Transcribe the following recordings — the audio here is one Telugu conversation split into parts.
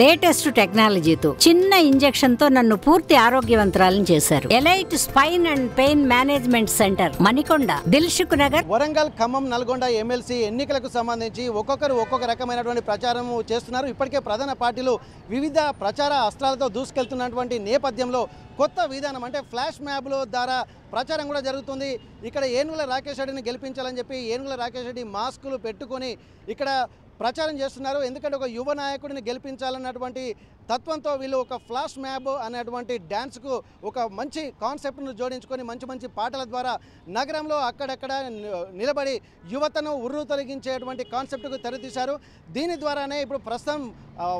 లేటెస్ట్ టెక్నాలజీతో చిన్న ఇంజెక్షన్ తో నన్ను పూర్తి ఆరోగ్యవంతురాలను చేశారు. Elite spine and pain management centre, Manikonda, Dilsukh Nagar. Warangal, Khammam, Nalgonda MLC ఎన్నికలకు సంబంధించి ఒక్కొక్కరు ఒక్కొక్క రకమైనటువంటి ప్రచారం చేస్తున్నారు. ఇప్పటికే ప్రధాన పార్టీలు వివిధ ప్రచార అస్త్రాలతో దూసుకెళ్తున్నటువంటి నేపథ్యంలో కొత్త విధానం అంటే ఫ్లాష్ మ్యాప్ల ద్వారా ప్రచారం కూడా జరుగుతుంది. ఇక్కడ ఏనుగుల రాకేష్ రెడ్డిని గెలిపించాలని చెప్పి ఏనుగుల రాకేష్ రెడ్డి మాస్కులు పెట్టుకొని ఇక్కడ ప్రచారం చేస్తున్నారు. ఎందుకంటే ఒక యువ నాయకుడిని గెలిపించాలన్నటువంటి తత్వంతో వీళ్ళు ఒక ఫ్లాష్ మ్యాప్ అనేటువంటి డ్యాన్స్కు ఒక మంచి కాన్సెప్ట్ను జోడించుకొని మంచి మంచి పాటల ద్వారా నగరంలో అక్కడక్కడ నిలబడి యువతను ఉర్రు తొలగించేటువంటి కాన్సెప్ట్కు తెరతీశారు. దీని ద్వారానే ఇప్పుడు ప్రస్తుతం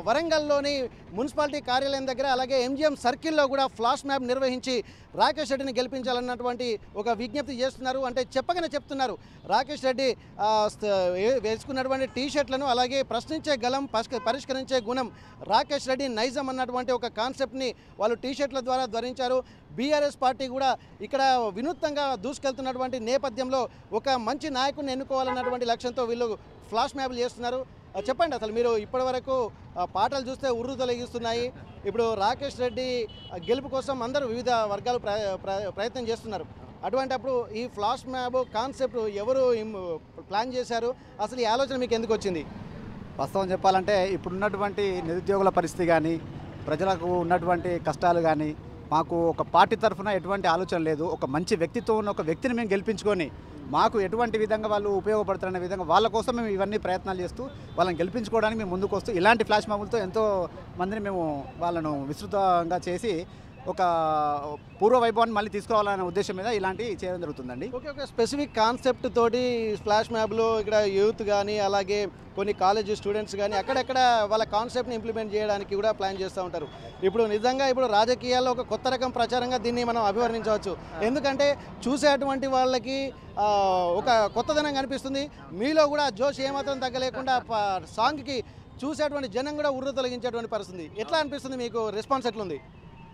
వరంగల్లోని మున్సిపాలిటీ కార్యాలయం దగ్గర అలాగే ఎంజిఎం సర్కిల్లో కూడా ఫ్లాష్ మ్యాప్ నిర్వహించి రాకేష్ రెడ్డిని గెలిపించాలన్నటువంటి ఒక విజ్ఞప్తి చేస్తున్నారు. అంటే చెప్పగానే చెప్తున్నారు, రాకేష్ రెడ్డి వేసుకున్నటువంటి టీషర్ట్లను అలాగే ప్రశ్నించే గలం పరిష్కరించే గుణం రాకేష్ రెడ్డి నైజం అన్నటువంటి ఒక కాన్సెప్ట్ని వాళ్ళు టీషర్ట్ల ద్వారా ధరించారు. బీఆర్ఎస్ పార్టీ కూడా ఇక్కడ వినూత్నంగా దూసుకెళ్తున్నటువంటి నేపథ్యంలో ఒక మంచి నాయకుడిని ఎన్నుకోవాలన్నటువంటి లక్ష్యంతో వీళ్ళు ఫ్లాష్ మ్యాప్లు చేస్తున్నారు. చెప్పండి, అసలు మీరు ఇప్పటివరకు పాటలు చూస్తే ఉర్రు తొలగిస్తున్నాయి. ఇప్పుడు రాకేష్ రెడ్డి గెలుపు కోసం అందరూ వివిధ వర్గాలు ప్రయత్నం చేస్తున్నారు. అటువంటప్పుడు ఈ ఫ్లాష్ మ్యాప్ కాన్సెప్ట్ ఎవరు ప్లాన్ చేశారు? అసలు ఈ ఆలోచన మీకు ఎందుకు వచ్చింది? వాస్తవం చెప్పాలంటే ఇప్పుడున్నటువంటి నిరుద్యోగుల పరిస్థితి కానీ ప్రజలకు ఉన్నటువంటి కష్టాలు కానీ మాకు ఒక పార్టీ తరఫున ఎటువంటి ఆలోచన లేదు. ఒక మంచి వ్యక్తిత్వం ఉన్న ఒక వ్యక్తిని మేము గెలిపించుకొని మాకు ఎటువంటి విధంగా వాళ్ళు ఉపయోగపడుతున్న విధంగా వాళ్ళ కోసం మేము ఇవన్నీ ప్రయత్నాలు చేస్తూ వాళ్ళని గెలిపించుకోవడానికి మేము ముందుకు వస్తూ ఇలాంటి ఫ్లాష్ మ్యాప్లతో ఎంతో మందిని మేము వాళ్ళను విస్తృతంగా చేసి ఒక పూర్వ వైభవాన్ని మళ్ళీ తీసుకురావాలనే ఉద్దేశం మీద ఇలాంటివి చేయడం జరుగుతుందండి. ఒక స్పెసిఫిక్ కాన్సెప్ట్ తోటి ఫ్లాష్ మ్యాప్లో ఇక్కడ యూత్ కానీ అలాగే కొన్ని కాలేజ్ స్టూడెంట్స్ కానీ అక్కడెక్కడ వాళ్ళ కాన్సెప్ట్ని ఇంప్లిమెంట్ చేయడానికి కూడా ప్లాన్ చేస్తూ ఉంటారు. ఇప్పుడు రాజకీయాల్లో ఒక కొత్త రకం ప్రచారంగా దీన్ని మనం అభివర్ణించవచ్చు. ఎందుకంటే చూసేటువంటి వాళ్ళకి ఒక కొత్తదనం కనిపిస్తుంది. మీలో కూడా జోష్ ఏమాత్రం తగ్గలేకుండా సాంగ్కి చూసేటువంటి జనం కూడా ఉర్రు తొలగించేటువంటి పరిస్థితి. ఎట్లా అనిపిస్తుంది మీకు? రెస్పాన్స్ ఎట్లుంది?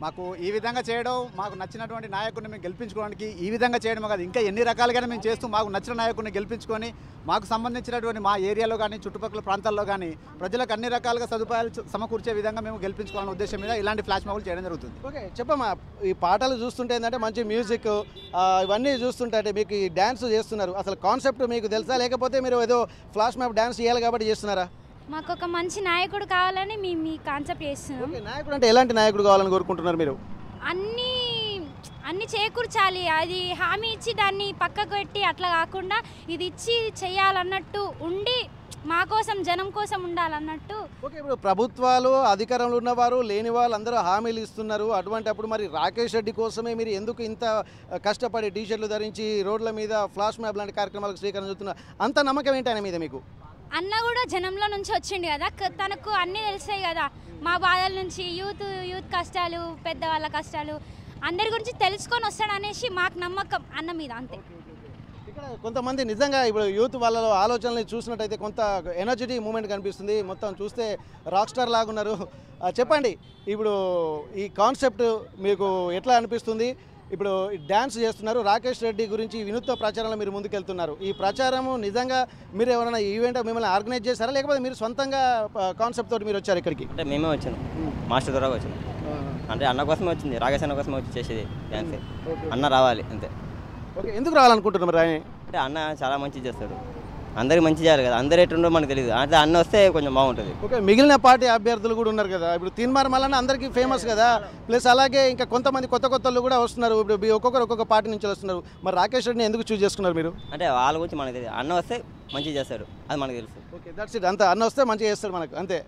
మాకు ఈ విధంగా చేయడం, మాకు నచ్చినటువంటి నాయకుడిని మేము గెలిపించుకోవడానికి ఈ విధంగా చేయడం కాదు, ఇంకా ఎన్ని రకాలుగానే మేము చేస్తూ మాకు నచ్చిన నాయకుడిని గెలిపించుకొని మాకు సంబంధించినటువంటి మా ఏరియాలో కానీ చుట్టుపక్కల ప్రాంతాల్లో కానీ ప్రజలకు అన్ని రకాలుగా సదుపాయాలు సమకూర్చే విధంగా మేము గెలిపించుకోవాలనే ఉద్దేశం మీద ఇలాంటి ఫ్లాష్ మ్యాప్లు చేయడం జరుగుతుంది. ఓకే, చెప్పమ్మా, ఈ పాటలు చూస్తుంటే ఏంటంటే మంచి మ్యూజిక్ ఇవన్నీ చూస్తుంటే మీకు ఈ డ్యాన్స్ చేస్తున్నారు, అసలు కాన్సెప్ట్ మీకు తెలుసా లేకపోతే మీరు ఏదో ఫ్లాష్ మ్యాప్ డ్యాన్స్ చేయాలి కాబట్టి చేస్తున్నారా? మాకు ఒక మంచి నాయకుడు కావాలని మేము ఈ కాన్సెప్ట్ చేస్తున్నాం. నాయకుడు అంటే ఎలాంటి నాయకుడు కావాలని కోరుకుంటున్నారు మీరు? అన్ని చేకూర్చాలి, అది హామీ ఇచ్చి దాన్ని పక్కకు పెట్టి అట్లా కాకుండా ఇది ఇచ్చి చేయాలన్నట్టు ఉండి మా కోసం జనం కోసం ఉండాలన్నట్టు. ఓకే, ఇప్పుడు ప్రభుత్వాలు అధికారంలో ఉన్నవారు లేని వాళ్ళు అందరూ హామీలు ఇస్తున్నారు. అటువంటిప్పుడు మరి రాకేష్ రెడ్డి కోసమే మీరు ఎందుకు ఇంత కష్టపడి టీషర్ట్లు ధరించి రోడ్ల మీద ఫ్లాష్ మ్యాప్ లాంటి కార్యక్రమాలకు శ్రీకారం చుడుతున్నారు? అంత నమ్మకం ఏంటి ఆయన మీద మీకు? అన్న కూడా జనంలో నుంచి వచ్చిండు కదా, తనకు అన్నీ తెలిసాయి కదా, మా బాధల నుంచి యూత్ కష్టాలు, పెద్దవాళ్ళ కష్టాలు అందరి గురించి తెలుసుకొని వస్తాడు అనేసి మాకు నమ్మకం అన్న మీద, అంతే. ఇక్కడ కొంతమంది నిజంగా ఇప్పుడు యూత్ వాళ్ళ ఆలోచనలు చూసినట్టయితే కొంత ఎనర్జెటిక్ మూమెంట్ కనిపిస్తుంది. మొత్తం చూస్తే రాక్ స్టార్ లాగా ఉన్నారు. చెప్పండి, ఇప్పుడు ఈ కాన్సెప్ట్ మీకు ఎట్లా అనిపిస్తుంది? ఇప్పుడు డ్యాన్స్ చేస్తున్నారు, రాకేష్ రెడ్డి గురించి వినూత్న ప్రచారంలో మీరు ముందుకెళ్తున్నారు. ఈ ప్రచారము నిజంగా మీరు ఎవరైనా ఈవెంట్ మిమ్మల్ని ఆర్గనైజ్ చేశారా లేకపోతే మీరు సొంతంగా కాన్సెప్ట్ తోటి మీరు వచ్చారు ఇక్కడికి? అంటే మేమే వచ్చాను, మాస్టర్ ద్వారా వచ్చాను. అంటే అన్న కోసమే వచ్చింది, రాకేష్ అన్న కోసమే వచ్చి చేసేది డ్యాన్స్. అన్న రావాలి అంతే. ఓకే, ఎందుకు రావాలనుకుంటున్నారు మరి? అంటే అన్న చాలా మంచి చేస్తాడు, అందరికి మంచి చేయాలి కదా, అందరు ఎటుండో మనకు తెలియదు, అంటే అన్న వస్తే కొంచెం బాగుంటుంది. ఓకే, మిగిలిన పార్టీ అభ్యర్థులు కూడా ఉన్నారు కదా, ఇప్పుడు తీన్మార్ మల్లన్న అందరికీ ఫేమస్ కదా, ప్లస్ అలాగే ఇంకా కొంతమంది కొత్త వాళ్ళు కూడా వస్తున్నారు. ఇప్పుడు ఒక్కొక్క పార్టీ నుంచి వస్తున్నారు. మరి రాకేష్ రెడ్డిని ఎందుకు చూస్ చేసుకున్నారు మీరు? అంటే వాళ్ళ గురించి మనకు తెలియదు, అన్న వస్తే మంచిగా చేస్తాడు, అది మనకు తెలుసు. Okay, that's it. అంత అన్న వస్తే మంచిగా చేస్తాడు మనకు, అంతే.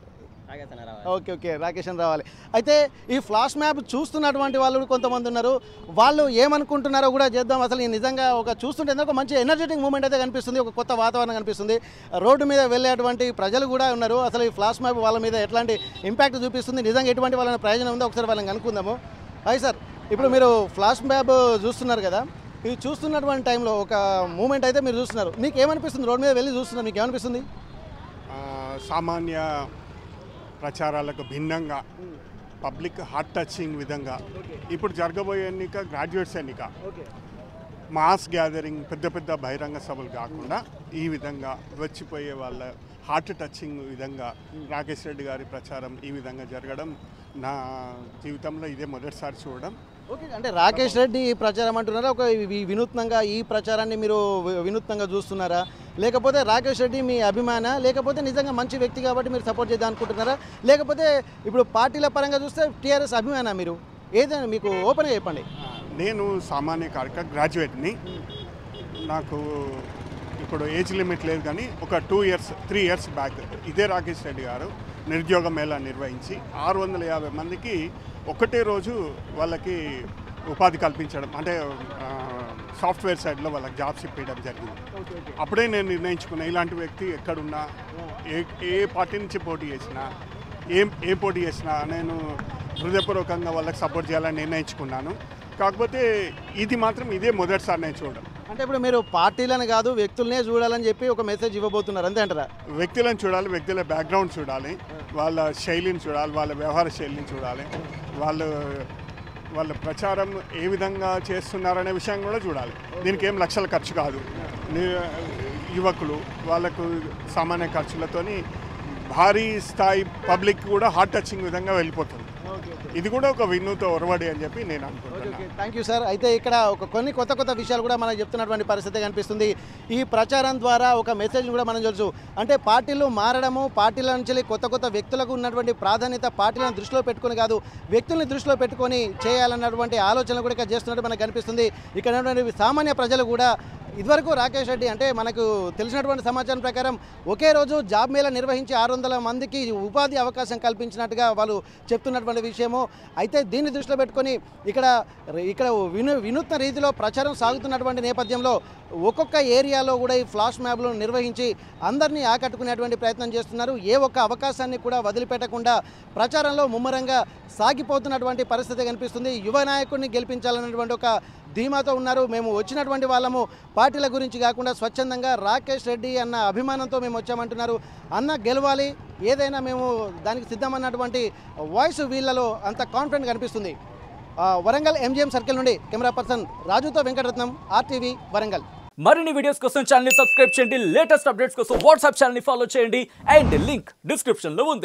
ఓకే, రాకేష్ అని రావాలి. అయితే ఈ ఫ్లాష్ మ్యాప్ చూస్తున్నటువంటి వాళ్ళు కొంతమంది ఉన్నారు, వాళ్ళు ఏమనుకుంటున్నారో కూడా చేద్దాం. అసలు నిజంగా ఒక చూస్తుంటే ఒక మంచి ఎనర్జెటిక్ మూమెంట్ అయితే కనిపిస్తుంది, ఒక కొత్త వాతావరణం కనిపిస్తుంది. రోడ్డు మీద వెళ్ళేటువంటి ప్రజలు కూడా ఉన్నారు. అసలు ఈ ఫ్లాష్ మ్యాప్ వాళ్ళ మీద ఎట్లాంటి ఇంపాక్ట్ చూపిస్తుంది, నిజంగా ఎటువంటి వాళ్ళని ప్రయోజనం ఉందో ఒకసారి వాళ్ళని కనుక్కుందాము. హాయ్ సార్, ఇప్పుడు మీరు ఫ్లాష్ మ్యాప్ చూస్తున్నారు కదా, ఇది చూస్తున్నటువంటి టైంలో ఒక మూమెంట్ అయితే మీరు చూస్తున్నారు, మీకు ఏమనిపిస్తుంది? రోడ్డు మీద వెళ్ళి చూస్తున్నారు, మీకు ఏమనిపిస్తుంది? సామాన్య ప్రచారాలకు భిన్నంగా పబ్లిక్ హార్ట్ టచింగ్ విధంగా ఇప్పుడు జరగబోయే ఎన్నిక గ్రాడ్యుయేట్స్ ఎన్నిక, మాస్ గ్యాదరింగ్, పెద్ద బహిరంగ సభలు కాకుండా ఈ విధంగా వచ్చిపోయే వాళ్ళ హార్ట్ టచింగ్ విధంగా రాకేష్ రెడ్డి గారి ప్రచారం ఈ విధంగా జరగడం నా జీవితంలో ఇదే మొదటిసారి చూడడం. ఓకే, అంటే రాకేష్ రెడ్డి ప్రచారం అంటున్నారా, ఒక వినూత్నంగా ఈ ప్రచారాన్ని మీరు వినూత్నంగా చూస్తున్నారా, లేకపోతే రాకేష్ రెడ్డి మీ అభిమాన, లేకపోతే నిజంగా మంచి వ్యక్తి కాబట్టి మీరు సపోర్ట్ చేద్దాం అనుకుంటున్నారా, లేకపోతే ఇప్పుడు పార్టీల పరంగా చూస్తే టీఆర్ఎస్ అభిమాన, మీరు ఏదైనా మీకు ఓపెన్గా చెప్పండి. నేను సామాన్య కార్యక్రమ గ్రాడ్యుయేట్ని. నాకు ఇప్పుడు ఏజ్ లిమిట్ లేదు, కానీ ఒక 3 ఇయర్స్ బ్యాక్ ఇదే రాకేష్ రెడ్డి గారు నిరుద్యోగ మేళా నిర్వహించి 650 మందికి ఒకటే రోజు వాళ్ళకి ఉపాధి కల్పించడం, అంటే సాఫ్ట్వేర్ సైడ్లో వాళ్ళకి జాబ్స్ ఇప్పించడం జరిగింది. అప్పుడే నేను నిర్ణయించుకున్నా ఇలాంటి వ్యక్తి ఎక్కడున్నా, ఏ పార్టీ నుంచి పోటీ చేసినా, ఏ పోటీ చేసినా నేను హృదయపూర్వకంగా వాళ్ళకి సపోర్ట్ చేయాలని నిర్ణయించుకున్నాను. కాకపోతే ఇది మాత్రం ఇదే మొదటిసారి నేను చూడడం. అంటే ఇప్పుడు మీరు పార్టీలను కాదు వ్యక్తులనే చూడాలని చెప్పి ఒక మెసేజ్ ఇవ్వబోతున్నారు, అంతే అంటారా? వ్యక్తులను చూడాలి, వ్యక్తుల బ్యాక్గ్రౌండ్ చూడాలి, వాళ్ళ శైలిని చూడాలి, వాళ్ళ వ్యవహార శైలిని చూడాలి, వాళ్ళ ప్రచారం ఏ విధంగా చేస్తున్నారనే విషయం కూడా చూడాలి. దీనికి ఏం లక్షల ఖర్చు కాదు. యువకులు వాళ్ళకు సామాన్య ఖర్చులతోని భారీ స్థాయి పబ్లిక్ కూడా హార్ట్ టచింగ్ విధంగా వెళ్ళిపోతుంది. ఇది కూడా ఒక వినూత ఒరవడి అని చెప్పి నేను అనుకుంటున్నాను. Thank you sir. అయితే ఇక్కడ కొన్ని కొత్త విషయాలు కూడా మనకు చెప్తున్నటువంటి పరిస్థితి కనిపిస్తుంది. ఈ ప్రచారం ద్వారా ఒక మెసేజ్ కూడా మనం తెలుసు, అంటే పార్టీలు మారడము, పార్టీల నుంచి కొత్త వ్యక్తులకు ఉన్నటువంటి ప్రాధాన్యత పార్టీలను దృష్టిలో పెట్టుకొని కాదు, వ్యక్తుల్ని దృష్టిలో పెట్టుకొని చేయాలన్నటువంటి ఆలోచనలు కూడా ఇక్కడ చేస్తున్నట్టు మనకు కనిపిస్తుంది. ఇక్కడ ఉన్నటువంటి సామాన్య ప్రజలు కూడా ఇదివరకు రాకేష్ రెడ్డి అంటే మనకు తెలిసినటువంటి సమాచారం ప్రకారం ఒకే రోజు జాబ్ మేళా నిర్వహించి 600 మందికి ఉపాధి అవకాశం కల్పించినట్టుగా వాళ్ళు చెప్తున్నటువంటి విషయము. అయితే దీన్ని దృష్టిలో పెట్టుకొని ఇక్కడ వినూత్న రీతిలో ప్రచారం సాగుతున్నటువంటి నేపథ్యంలో ఒక్కొక్క ఏరియాలో కూడా ఈ ఫ్లాష్ మ్యాప్లను నిర్వహించి అందరినీ ఆకట్టుకునేటువంటి ప్రయత్నం చేస్తున్నారు. ఏ ఒక్క అవకాశాన్ని కూడా వదిలిపెట్టకుండా ప్రచారంలో ముమ్మరంగా సాగిపోతున్నటువంటి పరిస్థితి కనిపిస్తుంది. యువ నాయకుడిని గెలిపించాలన్నటువంటి ఒక ధీమాతో ఉన్నారు. మేము వచ్చినటువంటి వాళ్ళము పార్టీల గురించి కాకుండా స్వచ్ఛందంగా రాకేష్ రెడ్డి అన్న అభిమానంతో మేము వచ్చామంటున్నారు. అన్న గెలవాలి, ఏదైనా మేము దానికి సిద్ధమన్నటువంటి వాయిస్ వీళ్ళలో అంత కాన్ఫిడెంట్ కనిపిస్తుంది. వరంగల్ MGM సర్కిల్ నుండి కెమెరా పర్సన్ రాజుతో వెంకటరత్నం, RTV వరంగల్. మరిన్ని వీడియోస్ కోసం ఛానల్ ని సబ్స్క్రైబ్ చేయండి, లేటెస్ట్ అప్డేట్స్ కోసం వాట్సాప్ ఛానల్ ని ఫాలో చేయండి, అండ్ లింక్ డిస్క్రిప్షన్ లో ఉంది.